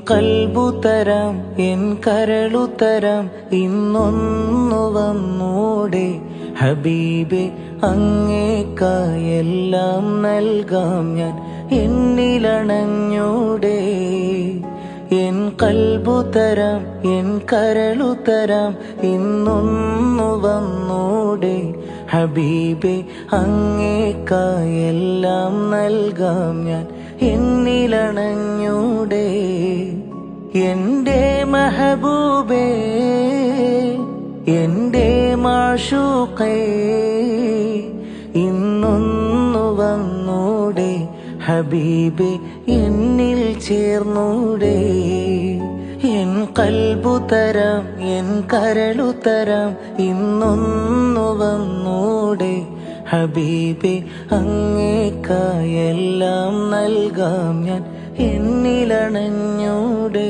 കൽബു തരാം എൻ കരളു തരാം ഇന്നൊന്നു വന്നൂടെ ഹബീബെ അങ്ങേക്കായെല്ലാം നൽകാം ഞാൻ എന്നിലണഞ്ഞൂടെ എൻ കൽബു തരാം എൻ കരളു തരാം ഇന്നൊന്നു വന്നൂടെ ഹബീബെ അങ്ങേക്കായെല്ലാം നൽകാം ഞാൻ എന്നിലണഞ്ഞൂടെ എന്റെ മെഹബൂബേ എന്റെ മാഷൂഖേ ഇന്നൊന്നു വന്നൂടെ ഹബീബേ എന്നിൽ ചേർന്നൂടെ എൻ കൽബു തരാം എൻ കരളു തരാം ഇന്നൊന്നു വന്നൂടെ ഹബീബേ അങ്ങേക്കായെല്ലാം നൽകാം ഞാൻ എന്നിലണഞ്ഞൂടെ